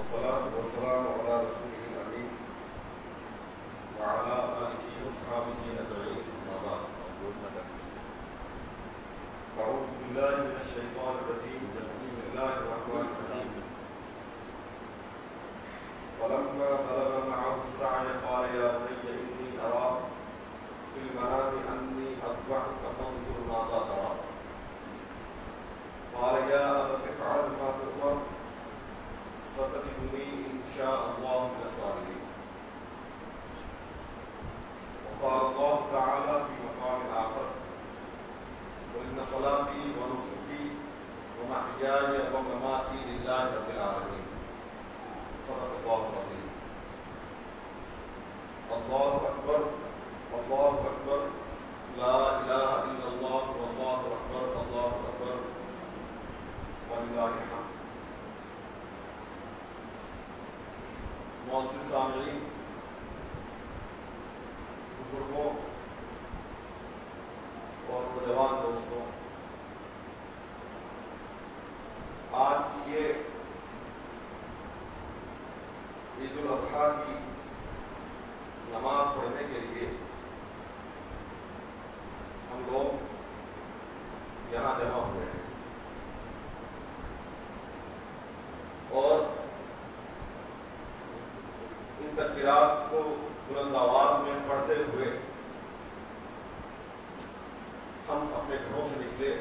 والصلاة والسلام على رسوله الأمين وعلى آله وأصحابه أجمعين. أما بعد، أعوذ بالله من الشيطان الرجيم. بسم الله الرحمن الرحيم. فلما بلغ معه السعي قال يا بني إني أرى في المنام أني أذبحك فانظر ماذا ترى. قال يا أبت افعل ما تؤمر ستجدني إن شاء الله من الصابرين. وقال الله تعالى في مقام آخر: قل إن صلاتي ونسكي ومحياي ومماتي لله رب العالمين. صدق الله العظيم. الله أكبر الله أكبر لا إله إلا الله والله أكبر الله أكبر ولله الحمد. معزز سامعین، بزرگوں اور نوجوان دوستوں، آج کی یہ عید الاضحیٰ کی نماز پڑھنے کے لیے ہم لوگ یہاں جمع ہوئے ہیں اور ان تکبیرات کو بلند آواز میں پڑھتے ہوئے ہم اپنے گھروں سے نکلے،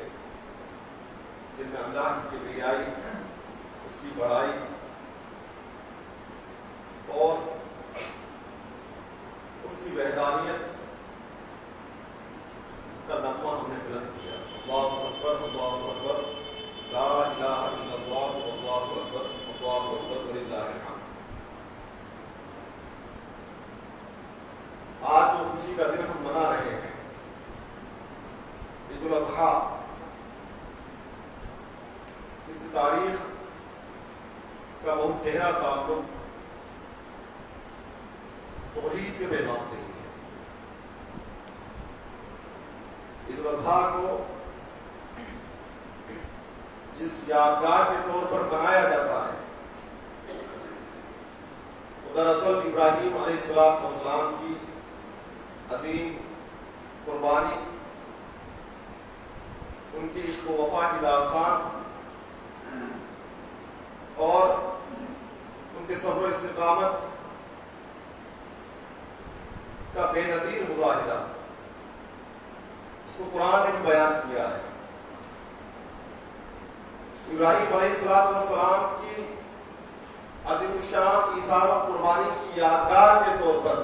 جن میں اللہ کی کبریائی، اس کی بڑائی اور اس کی وحدانیت کا نغمہ ہم نے بلند کیا. اللہ اکبر اللہ اکبر لا الہ الا اللہ واللہ اکبر وللہ الحمد. آج جو خوشی کا دن ہم منا رہے ہیں، عید الاضحیٰ، اس کی تاریخ کا بہت گہرا تعلق توحید کے پیغام سے ہی ہے. عید الاضحیٰ کو جس یادگار کے طور پر بنایا جاتا ہے، وہ دراصل ابراہیم علیہ السلام کی عظیم قربانی، ان کی عشق و وفا کی داستان اور ان کے صبر و استقامت کا بے نظیر مظاہرہ، اس کو قرآن نے بھی بیان کیا ہے. ابراہیم علیہ السلام کی عظیم الشان ایثار و قربانی کی یادگار کے طور پر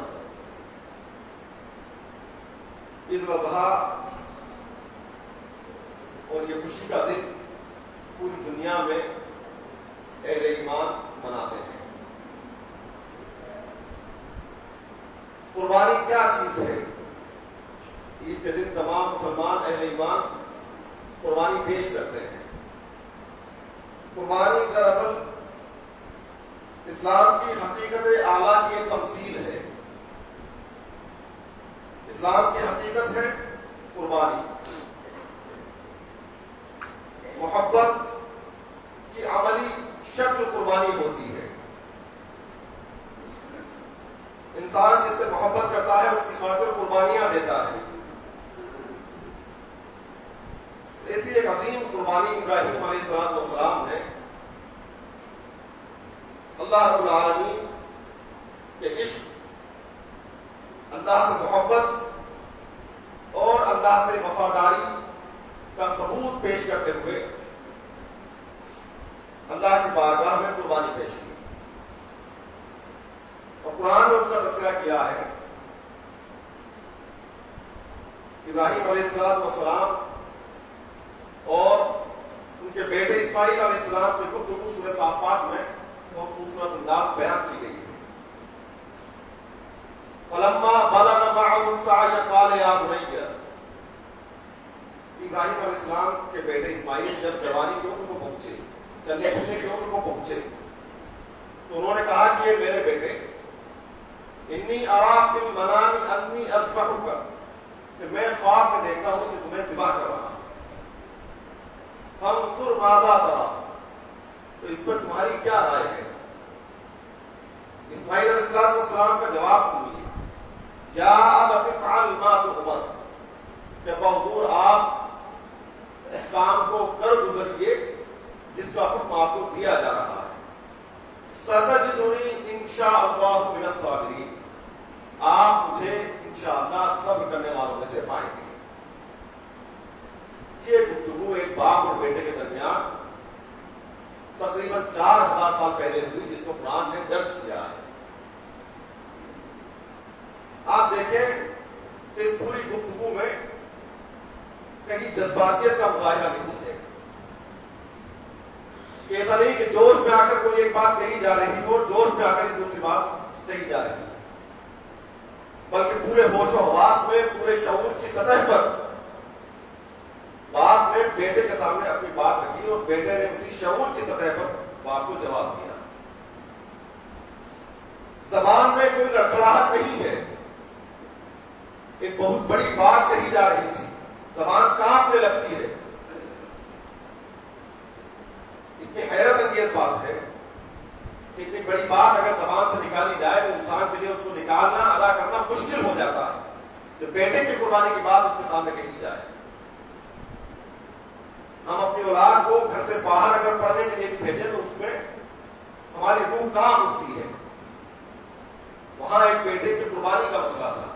عید الاضحیٰ اور یہ خوشی کا دن پوری دنیا میں اہل ایمان مناتے ہیں. قربانی کیا چیز ہے؟ عید کے دن تمام مسلمان اہل ایمان قربانی پیش کرتے ہیں. قربانی دراصل اسلام کی حقیقت اعلیٰ کی ایک تمثیل ہے. اسلام کی حقیقت ہے قربانی. محبت کی عملی شکل قربانی ہوتی ہے. انسان جس سے محبت کرتا ہے اس کی خاطر قربانیاں دیتا ہے. ایسی ایک عظیم قربانی ابراہیم علیہ السلام نے اللہ رب العالمین کے عشق، اللہ سے محبت اور اللہ سے وفاداری کا ثبوت پیش کرتے ہوئے اللہ کی بارگاہ میں قربانی پیش کی. اور قرآن نے اس کا تذکرہ کیا ہے. ابراہیم علیہ السلام اور ان کے بیٹے اسماعیل علیہ السلام کی گفتگو سورہ صافات میں بہت خوبصورت انداز بیان کی گئی ہے. فلما بلغ معه السعي قال يا بني. ابراہیم علیہ السلام کے بیٹے اسماعیل جب جوانی کی عمر کو پہنچے، چلنے پھرنے کی عمر کو پہنچے، تو انہوں نے کہا کہ یہ میرے بیٹے، انی ارا فی المنام انی اذبحک، کہ میں خواب میں دیکھتا ہوں کہ تمہیں ذبح کر رہا ہوں. فانظر ماذا ترى، تو اس پر تمہاری کیا رائے ہے؟ یا ابت افعل ما تؤمر، کہ حضور آپ اس کام کو کر گزریے جس کا حکم آپ کو دیا جا رہا ہے. ستجدنی انشاء اللہ من الصابرین، آپ مجھے انشاءاللہ صبر کرنے والوں میں سے پائیں گے. یہ گفتگو ایک باپ اور بیٹے کے درمیان تقریباً 4000 سال پہلے ہوئی، جس کو قرآن نے درج کیا ہے. آپ دیکھیں اس پوری گفتگو میں کہیں جذباتیت کا مظاہرہ نہیں ہے. ایسا نہیں کہ جوش میں آ کر کوئی ایک بات کہی جا رہی ہو اور جوش میں آ کر دوسری بات کہی جا رہی ہے، بلکہ پورے ہوش و حواس میں، پورے شعور کی سطح پر باپ نے بیٹے کے سامنے اپنی بات رکھی اور بیٹے نے اسی شعور کی سطح پر باپ کو جواب دیا. زبان میں کوئی لڑکھڑاہٹ نہیں ہے، ایک بہت بڑی بات کہی جا رہی تھی، زبان کانپنے لگتی ہے. اتنی حیرت انگیز بات ہے، اتنی بڑی بات اگر زبان سے نکالی جائے تو انسان کے لیے اس کو نکالنا، ادا کرنا مشکل ہو جاتا ہے. جو بیٹے کی قربانی کی بات اس کے سامنے کہی جائے. ہم اپنی اولاد کو گھر سے باہر اگر پڑھنے کے لیے بھیجیں تو اس میں ہماری روح کام اٹھتی ہے. وہاں ایک بیٹے کی قربانی کا مسئلہ تھا،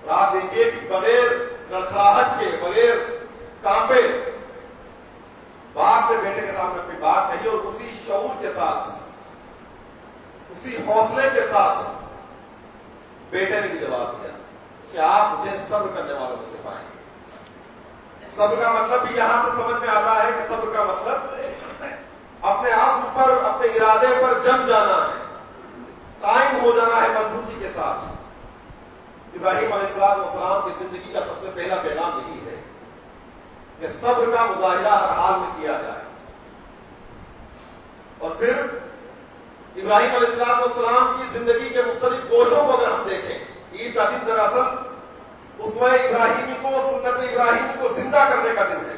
اور آپ دیکھیے کہ بغیر لڑکھڑاہٹ کے، بغیر کانپے باپ نے بیٹے کے سامنے اپنی بات کہی، اور اسی شعور کے ساتھ، اسی حوصلے کے ساتھ بیٹے نے بھی جواب دیا کہ آپ مجھے صبر کرنے والوں میں سے پائیں گے. صبر کا مطلب بھی یہاں سے سمجھ میں آتا ہے کہ صبر کا مطلب اپنے عزم پر، اپنے ارادے پر جم جانا ہے، قائم ہو جانا ہے مضبوطی کے ساتھ. ابراہیم علیہ السلام کی زندگی کا سب سے پہلا پیغام یہی ہے کہ صبر کا مظاہرہ ہر حال میں کیا جائے. اور پھر ابراہیم علیہ السلام کی زندگی کے مختلف گوشوں کو اگر ہم دیکھیں، عید کا دن دراصل اسوہ ابراہیمی کو، سنت ابراہیمی کو زندہ کرنے کا دن ہے.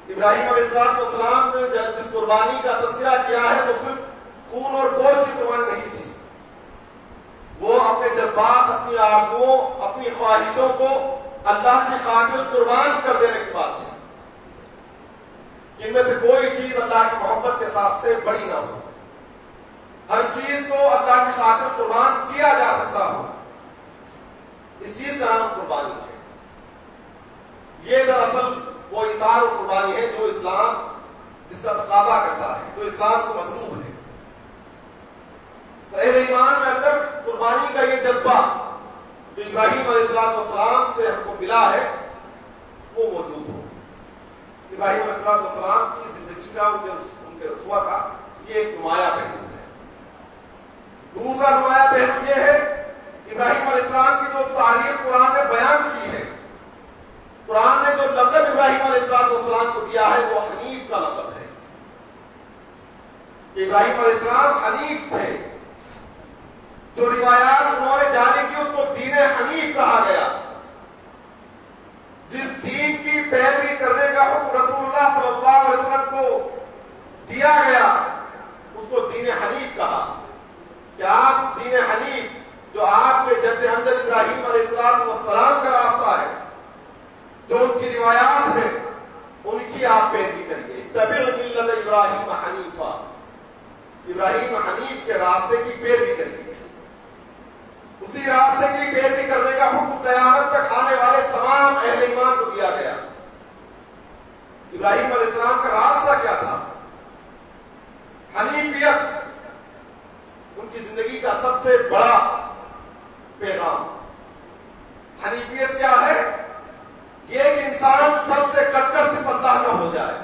ابراہیم علیہ السلام نے جس قربانی کا تذکرہ کیا ہے وہ صرف خون اور گوشت کی قربانی نہیں تھی، وہ اپنے جذبات، اپنی آرزوؤں، اپنی خواہشوں کو اللہ کی خاطر قربان کر دینے کی بات تھی. ان میں سے کوئی چیز اللہ کی محبت کے حساب سے بڑی نہ ہو. ہر چیز کو اللہ کی خاطر قربان کیا جا سکتا ہو، اس چیز کا نام قربانی ہے. یہ دراصل وہ اظہار اور قربانی ہے جو اسلام جس کا تقاضا کرتا ہے، جو اسلام کو مطلوب ہے. تو اہل ایمان میں اندر قربانی کا یہ جذبہ جو ابراہیم علیہ السلام سے ہم کو ملا ہے وہ موجود ہو. ابراہیم علیہ السلام کی زندگی کا، ان کے اسوہ کا یہ ایک نمایاں پہلو ہے. دوسرا نمایاں پہلو یہ ہے ابراہیم علیہ السلام کی جو تاریخ قرآن نے بیان کی ہے. قرآن نے جو لقب ابراہیم علیہ السلام کو دیا ہے وہ حنیف کا لقب ہے. ابراہیم علیہ السلام حنیف تھے. جو روایات انہوں نے جاری کی اس کو دین حنیف کہا گیا. جس دین کی پیروی کرنے کا حکم رسول اللہ صلی اللہ علیہ وسلم کو دیا گیا اس کو دین حنیف کہا. کہ آپ دین حنیف جو آپ کے جد اندر ابراہیم علیہ السلام کا راستہ ہے، جو ان کی روایات ہیں ان کی آپ پیروی کریے. اتبع ملت ابراہیم حنیفا، ابراہیم حنیف کے راستے کی پیروی کریے. اسی راستے کی پیروی کرنے کا حکم قیامت تک آنے والے تمام اہل ایمان کو دیا گیا. ابراہیم علیہ السلام کا راستہ کیا تھا؟ حنیفیت. ان کی زندگی کا سب سے بڑا پیغام حنیفیت کیا ہے؟ یہ کہ انسان سب سے کٹر صرف اللہ کا ہو جائے.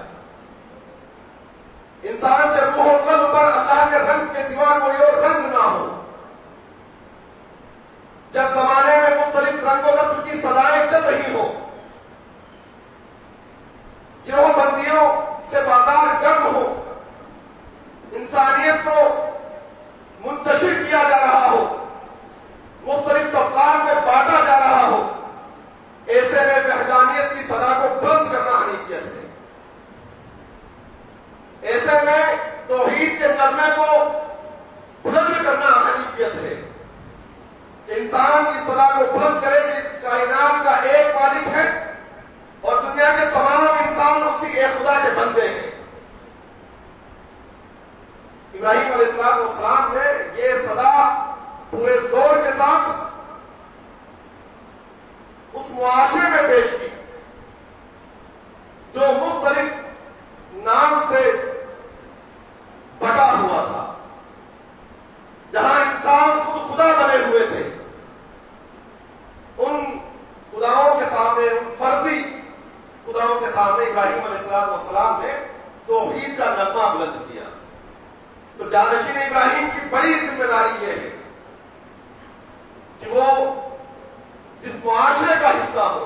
انسان کے روح و قلب پر اللہ کے رنگ کے سوا کوئی اور رنگ نہ ہو. جب زمانے میں مختلف رنگ و نسل کی سزائیں چل رہی ہوں، گروہ بندیوں سے بازار گرم ہو، انسانیت کو منتشر کیا جا رہا ہو، مختلف طبقات میں بانٹا جا رہا ہو، ایسے میں وحدانیت کی صدا کو بلند کرنا حنیفیت ہے. ایسے میں توحید کے نغمے کو بلند کرنا حنیفیت ہے. صدا کو بلند کرے کہ اس کائنات کا ایک مالک ہے اور دنیا کے تمام انسان اسی ایک خدا کے بندے ہیں. ابراہیم علیہ السلام نے یہ صدا پورے زور کے ساتھ اس معاشرے میں پیش کی جو مختلف نام سے بٹا ہوا تھا، جہاں انسان خود خدا بنے ہوئے تھے. ان خداؤں کے سامنے، ان فرضی خداؤں کے سامنے ابراہیم علیہ السلام نے توحید کا نغمہ بلند کیا. تو جانشین ابراہیم کی بڑی ذمہ داری یہ ہے کہ وہ جس معاشرے کا حصہ ہو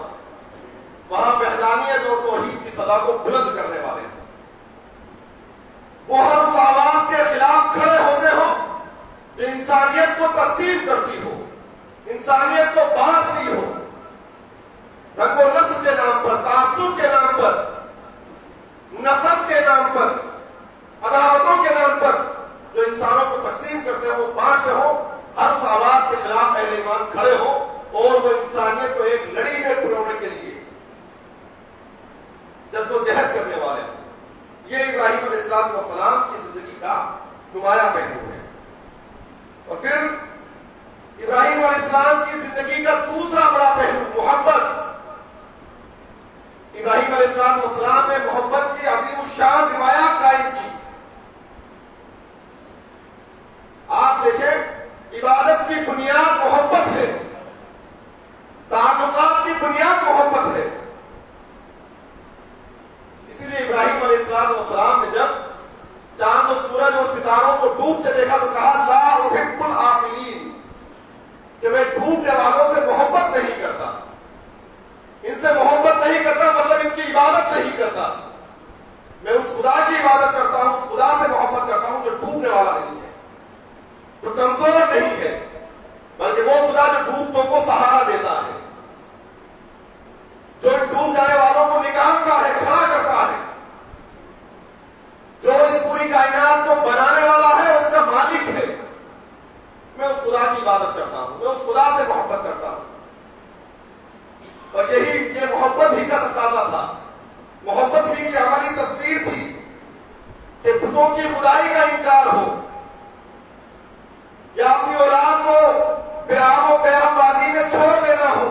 وہاں وحدانیت اور توحید کی صدا کو بلند کرنے والے ہوں. وہ ہر اس آواز کے خلاف کھڑے ہوتے ہوں جو انسانیت کو تقسیم کرتی ہو، انسانیت کو بانٹتی ہو، رنگ و نسل کے نام پر، تعصب کے نام پر، نفرت کے نام پر، عداوتوں کے نام پر جو انسانوں کو تقسیم کرتے ہو، بانٹتے ہو. ہر اس آواز کے خلاف اہل ایمان کھڑے ہو اور وہ انسانیت کو ایک لڑی میں پرونے کے لیے جدوجہد کرنے والے ہوں. یہ ابراہیم علیہ السلام کی زندگی کا نمایاں پہلو ہے. اور پھر ابراہیم علیہ السلام کی زندگی کا دوسرا بڑا پہلو محبت. ابراہیم علیہ السلام نے محبت کی عظیم الشان روایات قائم کی. آپ دیکھیں، عبادت کی بنیاد محبت ہے، تعلقات کی بنیاد محبت ہے. اسی لیے ابراہیم علیہ السلام نے جب چاند و سورج اور ستاروں کو ڈوبتے دیکھا تو کہا لا احب العافلین، کہ میں ڈوبنے والوں سے محبت نہیں کرتا. ان سے محبت نہیں کرتا مطلب ان کی عبادت نہیں کرتا. میں اس خدا کی عبادت کرتا ہوں، اس خدا سے محبت کرتا ہوں جو ڈوبنے والا نہیں ہے، جو کمزور نہیں ہے، بلکہ وہ خدا جو ڈوبتوں کو سہارا دیتا ہے، جو ڈوب جانے والوں کو نکالتا ہے، کھڑا کرتا ہے، جو اس پوری کائنات کو بنانے والا ہے، اس کا مالک ہے. میں اس خدا کی عبادت کرتا ہوں، میں اس خدا سے محبت کرتا ہوں. اور یہ محبت ہی کا تقاضا تھا، محبت ہی کی عملی تصویر تھی کہ بتوں کی خدائی کا انکار ہو یا اپنی اولاد کو بیاب و بیاب وادی میں چھوڑ دینا ہو،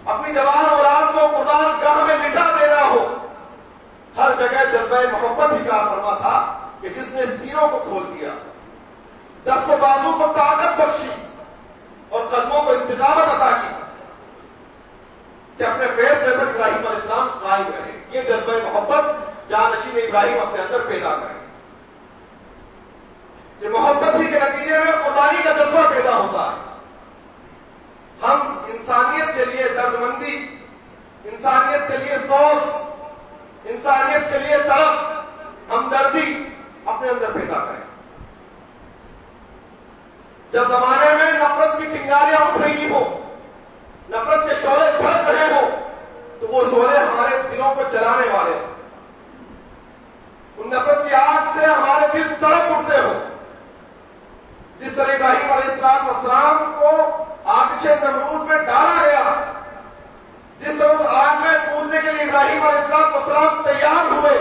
اپنی جوان اولاد کو قربان گاہ میں لٹا دینا ہو. ہر جگہ جذبہ محبت ہی کار فرما تھا کہ جس نے سینوں کو کھول دیا، دست و بازو کو طاقت بخشی اور قدموں کو استقامت عطا کی کہ اپنے فیصلے پر ابراہیم علیہ السلام قائم رہے. یہ جذبہ محبت جانشین ابراہیم اپنے اندر پیدا کرے. یہ محبت ہی کے نتیجے میں قربانی کا جذبہ پیدا ہوتا ہے. ہم انسانیت کے لیے دردمندی، انسانیت کے لیے سوز، انسانیت کے لیے طرف، ہمدردی اپنے اندر پیدا کریں. جب زمانے میں نفرت کی چنگاریاں اٹھ رہی ہوں، نفرت کے شعلے بھڑک رہے ہوں، تو وہ شعلے ہمارے دلوں کو جلانے والے ہیں. ان نفرت کی آگ سے ہمارے دل تڑپ اٹھتے ہوں. جس طرح ابراہیم علیہ السلام کو آتش نمرود میں ڈالا گیا، جس طرح اس آگ میں کودنے کے لیے ابراہیم علیہ السلام تیار ہوئے،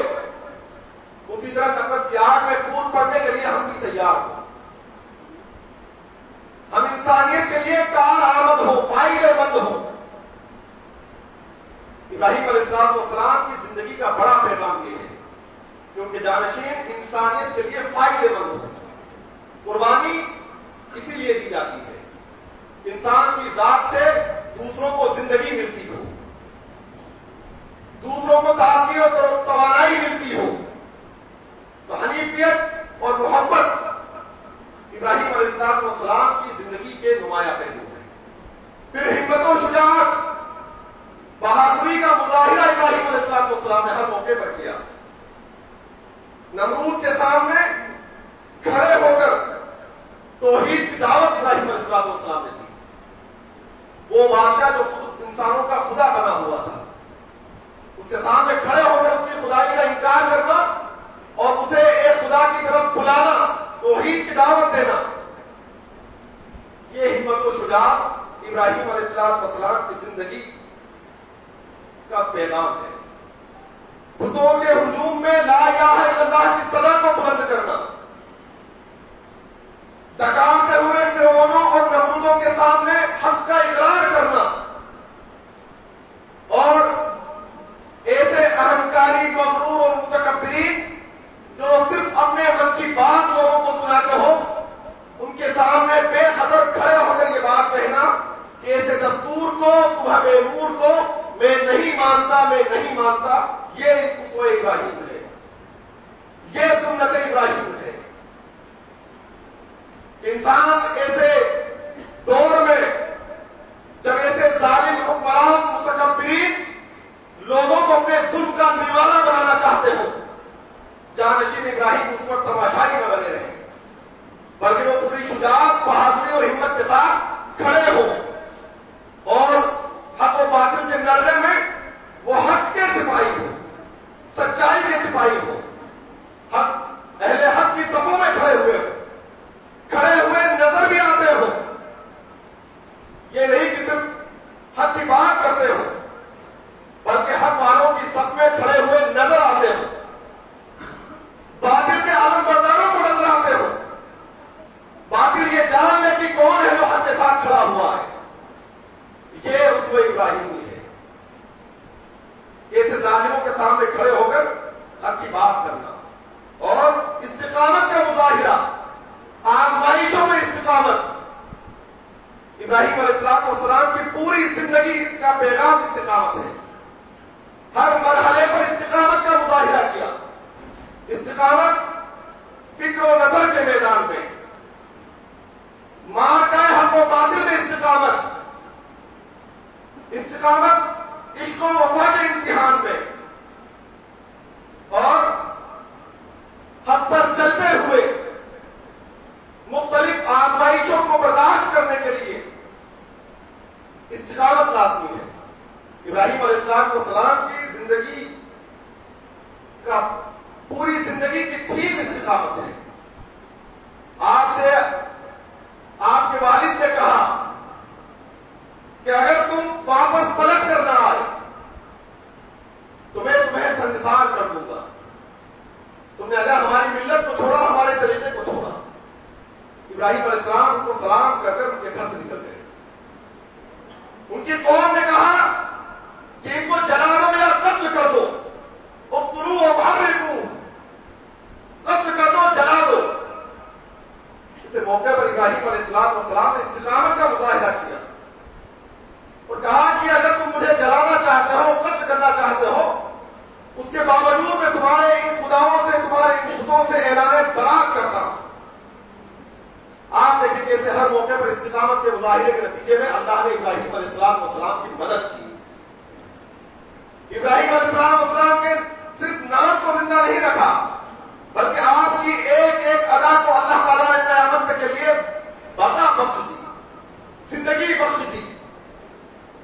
اسی طرح نفرت کی آگ میں کود پڑنے کے لیے ہم بھی تیار ہوں. ہم انسانیت کے لیے کارآمد ہو، فائدے مند ہو. ابراہیم علیہ السلام کی زندگی کا بڑا پیغام یہ ہے کہ ان کے جانشین انسانیت کے لیے فائدے مند ہو. قربانی اسی لیے دی جاتی ہے انسان کی ذات سے دوسروں کو زندگی ملتی ہو، دوسروں کو تازگی اور توانائی ملتی ہو. تو حنیفیت اور محبت ابراہیم علیہ السلام کی زندگی کے نمایاں پہلو ہیں. پھر ہمت و شجاعت، بہادری کا مظاہرہ ابراہیم علیہ السلام نے ہر موقع پر کیا. نمرود کے سامنے کھڑے ہو کر توحید کی دعوت ابراہیم علیہ السلام نے دی. وہ بادشاہ جو خود انسانوں کا خدا بنا ہوا تھا، اس کے سامنے کھڑے ہو کر اس کی خدائی کا انکار کرنا اور اسے ایک خدا کی طرف بلانا، توحید کی دعوت دینا، یہ ہمت و شجاعت پیغام ہے. بتوں کے ہجوم میں لا الہ الا اللہ کی صدا کو بلند کرنا، ڈکاتے ہوئے فرعونوں اور نمرودوں کے سامنے حق کا اقرار کرنا، اور ایسے اہنکاری مغرور اور متکبرین جو صرف اپنے من کی بات لوگوں کو سناتے ہو، ان کے سامنے بے خطر کھڑے ہو کر یہ بات کہنا کہ ایسے دستور کو، صبح نور کو میں نہیں مانتا، میں نہیں مانتا، یہ اسوہ ابراہیم ہے، یہ سنت ابراہیم ہے. انسان ایسے دور میں جب ایسے ظالم حکمران متکبرین لوگوں کو اپنے ظلم کا نوالا بنانا چاہتے ہو، جانشین ابراہیم اس وقت تماشائی نہ بنے رہے، بلکہ وہ پوری شجاعت، بہادری اور ہمت کے ساتھ کھڑے ہو، اور حق و باطل کے لڑنے میں وہ حق کے سپاہی ہو، سچائی کے سپاہی ہو، حق اہل حق کی صفوں میں کھڑے ہوئے نظر بھی آتے ہو. یہ نہیں کہ صرف حق کی بات کرتے ہو، بلکہ حق والوں کی صف میں کھڑے ہوئے نظر آتے ہو، باطل کے عالم برداروں کو نظر آتے ہو. باطل یہ جان لے کہ کون ہے جو حق کے ساتھ کھڑا ہوا ہے. یہ اسوہ ابراہیمی ہے. ایسے ظالموں کے سامنے کھڑے ہو کر حق کی بات کرنا اور استقامت کا مظاہرہ، آزمائشوں میں استقامت. ابراہیم علیہ السلام کی پوری زندگی کا پیغام استقامت ہے. ہر مرحلے پر استقامت کا مظاہرہ کیا. استقامت فکر و نظر کے میدان میں، مارکہ حق و باطل میں استقامت، استقامت عشق و وفا کے امتحان میں، اور حق پر چلتے ہوئے مختلف آزمائشوں کو برداشت کرنے کے لیے استقامت لازمی ہے. ابراہیم علیہ السلام کی زندگی کا پوری زندگی کی تھیم استقامت ہے. آپ سے آپ کے والد نے کہا کہ اگر تم واپس پلٹ کر نہ آئے تو میں تمہیں سنگسار کر دوں گا. تم نے اگر ہماری ملت کو چھوڑا، ہمارے طریقے کو چھوڑا. ابراہیم علیہ السلام کو سلام کر کر ان کے گھر سے نکل گئے. ان کی قوم نے کہا کہ ان کو جلا دو یا قتل کر دو، اقتلوہ وحرقوہ، قتل کر دو، جلا دو. اس موقع پر ابراہیم علیہ السلام نے استقامت کا مظاہرہ کیا اور کہا کہ اگر تم مجھے جلانا چاہتے ہو، قتل کرنا چاہتے ہو، اس کے باوجود میں تمہارے ان خداؤں سے، تمہارے ان بتوں سے اعلان برات کرتا ہوں. آپ دیکھیں کہ ایسے ہر موقع پر استقامت کے مظاہرے کے نتیجے میں اللہ نے ابراہیم علیہ السلام کی مدد کی. ابراہیم علیہ السلام کے صرف نام کو زندہ نہیں رکھا، بلکہ آپ کی ایک ایک ادا کو اللہ تعالیٰ نے قیامت کے لیے بقا بخش دی، زندگی بخش دی.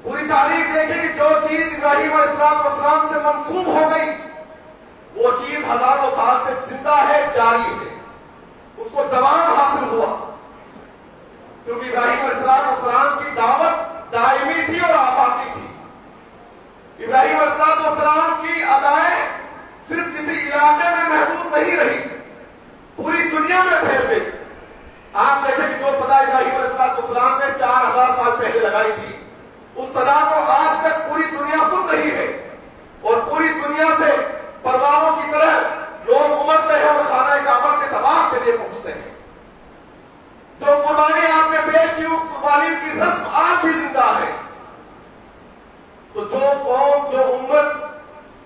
پوری تاریخ دیکھیں کہ جو چیز ابراہیم علیہ السلام سے منسوب ہو گئی وہ چیز ہزاروں سال سے زندہ ہے، جاری ہے، اس کو دوام حاصل ہوا، کیونکہ ابراہیم علیہ السلام کی دعوت دائمی تھی اور آفاقی تھی. ابراہیم علیہ السلام کی ادائیں صرف کسی علاقے میں محدود نہیں رہی، پوری دنیا میں پھیل گئی. آپ دیکھیں کہ جو صدا ابراہیم علیہ السلام نے 4000 سال پہلے لگائی تھی، اس صدا کو آج تک پوری دنیا سن رہی ہے، اور پوری دنیا سے پروانوں کی طرح لوگ امڑتے ہیں اور خانہ کعبہ کے طواف کے لیے پہنچتے ہیں. جو قربانی آپ نے پیش کی، اس قربانی کی رسم آج بھی زندہ ہے. تو جو قوم، جو امت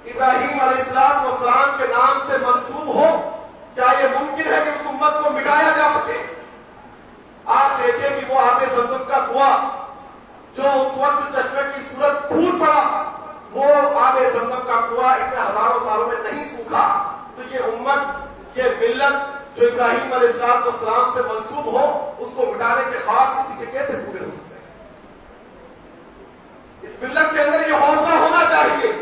ابراہیم علیہ السلام کے نام سے منسوب ہو، کیا یہ ممکن ہے کہ اس امت کو مٹایا جا سکے؟ آپ دیکھیں کہ وہ آب زمزم کا کنواں جو اس وقت چشمے کی صورت پھوٹ پڑا، وہ آب زمزم کا کنواں اتنے ہزاروں سالوں میں نہیں سوکھا. تو یہ امت، یہ ملت جو ابراہیم علیہ السلام سے منسوب ہو، اس کو مٹانے کے خواب کسی کے کیسے پورے ہو سکتے ہیں؟ اس ملت کے اندر یہ حوصلہ ہونا چاہیے،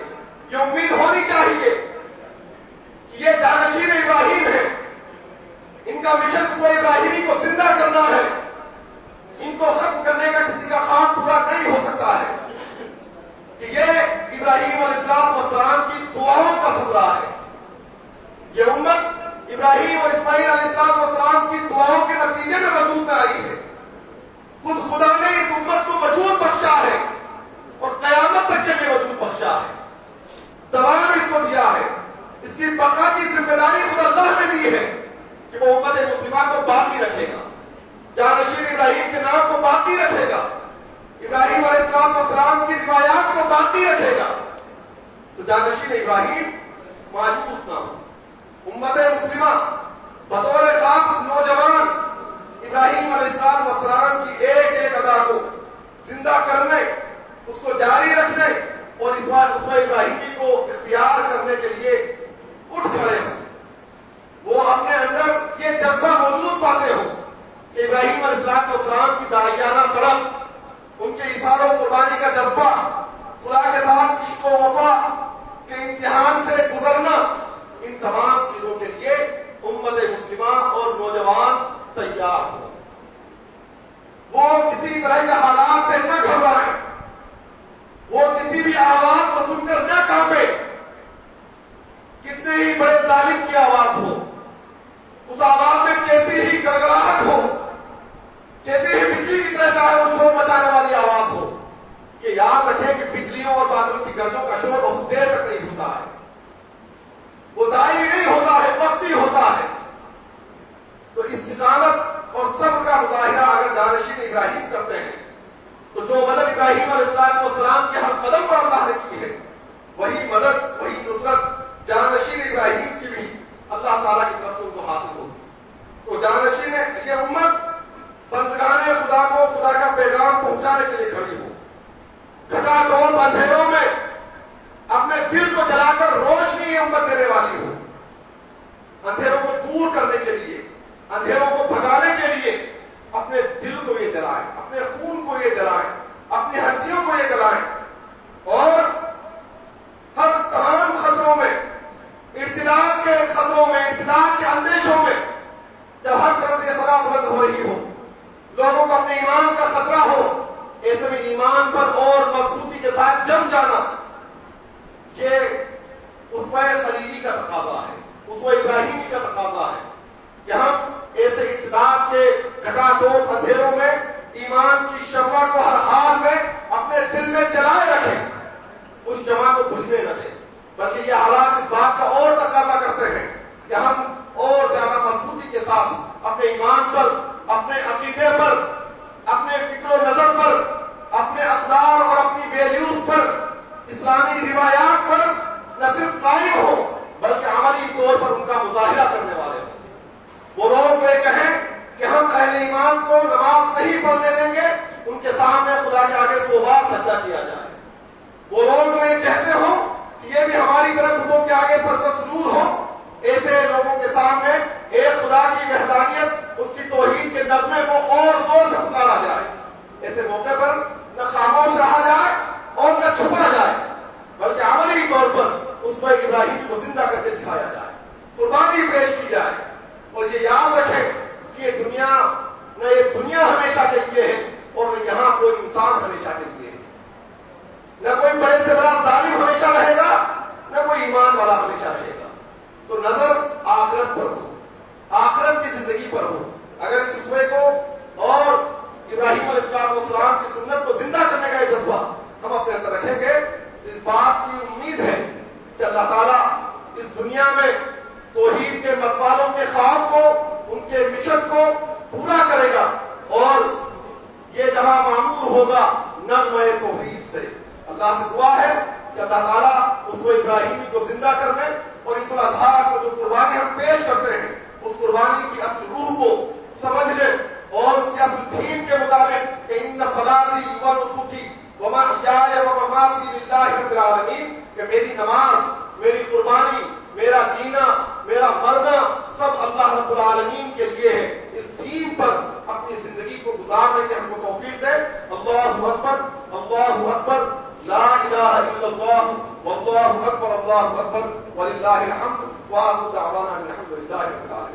یہ امید ہونی چاہیے کہ یہ جانشین ابراہیم ہے، ان کا مشن اسوہ ابراہیمی کو زندہ کرنا ہے، ان کو ختم کرنے کا کسی کا خواب پورا نہیں ہو سکتا ہے. کہ یہ ابراہیم علیہ ابراہیم اور اسماعیل علیہ السلام کی دعاؤں کے نتیجے میں وجود میں آئی ہے. خود خدا نے اس امت کو وجود بخشا ہے اور قیامت تک کے لیے وجود بخشا ہے. دوام اس کو دیا ہے. اس کی بقا کی ذمہ داری خود اللہ نے دی ہے کہ وہ امت مسلمہ کو باقی رکھے گا, جانشین ابراہیم کے نام کو باقی رکھے گا, ابراہیم علیہ السلام کی روایات کو باقی رکھے گا. تو جانشین ابراہیم مایوس نہ ہو. امت مسلمہ بطور خاص نوجوان ابراہیم علیہ السلام کی ایک ایک ادا کو زندہ کرنے, اس کو جاری رکھنے اور اس بار اس میں ابراہیمی کو اختیار کرنے کے لیے اٹھ کھڑے ہوں. وہ اپنے اندر یہ جذبہ موجود پاتے ہوں کہ ابراہیم علیہ السلام کی داعیانہ تڑپ, ان کے اظہار و قربانی کا جذبہ, خدا کے ساتھ عشق و وفا کے امتحان سے گزرنا, ان تمام چیزوں کے لیے امت مسلمہ اور نوجوان تیار ہو. وہ کسی طرح کے حالات سے نہ گھبرائیں, وہ کسی بھی آواز کو سن کر نہ کانپے. کتنے ہی بڑے ظالم کی آواز ہو, اس آواز میں کیسی ہی گڑگڑاہٹ ہو, کیسی ہی بجلی کی طرح چاہے وہ شور مچانے والی آواز ہو, کہ یاد رکھیں کہ بجلیوں اور بادلوں کی گرجوں کا شور بہت دیر تک نہیں ہوتا ہے, وہ دائمی نہیں ہوتا ہے, وقتی ہوتا ہے. تو استقامت اور صبر کا مظاہرہ اگر جانشین ابراہیم کرتے ہیں تو جو مدد ابراہیم علیہ السلام کے ہر قدم پر اللہ نے کی ہے, وہی مدد, وہی نصرت جانشین ابراہیم کی بھی اللہ تعالیٰ کی طرف سے ان کو حاصل ہوگی. تو جانشین یہ امت بندگان خدا کو خدا کا پیغام پہنچانے کے لیے کھڑی ہو. گھٹا ڈول اندھیروں میں اپنے دل کو جلا کر روشنی امت دینے والی ہو. اندھیروں کو دور کرنے کے لیے, اندھیروں کو بھگانے کے لیے اپنے دل کو یہ جلائیں, اپنے خون کو یہ جلائیں, اپنی ہڈیوں کو یہ جلائیں, اور ہر تمام خطروں میں, ارتداد کے خطروں میں, ارتداد کے اندیشوں میں, جب ہر طرف سے یہ صدا بلند ہو رہی ہو, لوگوں کو اپنے ایمان کا خطرہ ہو, ایسے میں ایمان پر اور مضبوطی کے ساتھ جم جانا, یہ اسوہ خلیلی کا تقاضا ہے, اسوہ ابراہیمی کا تقاضا ہے کہ ہم ایسے ارتداد کے گھٹا ڈوب اندھیروں میں ایمان کی شمع کو ہر حال میں اپنے دل میں جلائے رکھیں, اس شمع کو بجھنے نہ دیں. بلکہ یہ حالات اس بات کا اور تقاضا کرتے ہیں کہ ہم اور زیادہ مضبوطی کے ساتھ اپنے ایمان پر, اپنے عقیدے پر, اپنے فکر و نظر پر, اپنے اقدار اور اپنی ویلیوز پر, اسلامی روایات پر نہ صرف قائم ہو بلکہ عملی طور پر ان کا مظاہرہ کرنے والے ہوں. وہ لوگ یہ کہیں کہ ہم اہل ایمان کو نماز نہیں پڑھنے دیں گے, ان کے سامنے خدا کے آگے 100 بار سجدہ کیا جائے. وہ لوگ یہ کہتے ہوں کہ یہ بھی ہماری طرح بتوں کے آگے سر پر سجود ہو, ایسے لوگوں کے سامنے ایک خدا کی وحدانیت, اس کی توحید کے نغمے کو اور زور سے پکارا جائے. ایسے موقع پر نہ خاموش رہا جائے اور نہ چھپا جائے بلکہ عملی طور پر اس پر ابراہیم کو زندہ کر کے دکھایا جائے, قربانی پیش کی جائے. اور یہ یاد رکھیں کہ یہ دنیا نہ یہ دنیا ہمیشہ کے لیے ہے اور نہ یہاں کوئی انسان ہمیشہ کے لیے ہے. نہ کوئی بڑے سے بڑا ظالم ہمیشہ رہے گا, نہ کوئی ایمان والا ہمیشہ رہے گا. تو نظر آخرت پر ہو, آخرت کی زندگی پر ہو. اگر اس اسوے کو اور ابراہیم علیہ السلام کی سنت کو زندہ کرنے کا یہ جذبہ ہم اپنے اندر رکھیں گے تو اس بات کی امید ہے کہ اللہ تعالیٰ اس دنیا میں توحید کے متوالوں کے خواب کو, ان کے مشن کو پورا کرے گا, اور یہ جہاں معمور ہوگا نغمہ توحید سے. اللہ سے دعا ہے کہ اللہ تعالیٰ اس کو ابراہیمی کو زندہ کرنے اور عید الاضحیٰ کو جو قربانی ہم پیش کرتے ہیں اس قربانی کی اصل روح کو سمجھ لیں اور اس کے اصل تھیم کے مطابق کہ ان صلاتی و نسکی و محیای و مماتی للہ رب العالمین, کہ میری نماز, میری قربانی, میرا جینا, میرا مرنا سب اللہ رب العالمین کے لیے ہے. اس تھیم پر اپنی زندگی کو گزارنے کی ہم کو توفیق دے. اللہ اکبر, اللہ اکبر, لا الہ الا اللہ, واللہ اکبر, اللہ اکبر, وللہ الحمد, وآخر دعوانا الحمد للہ رب العالمین.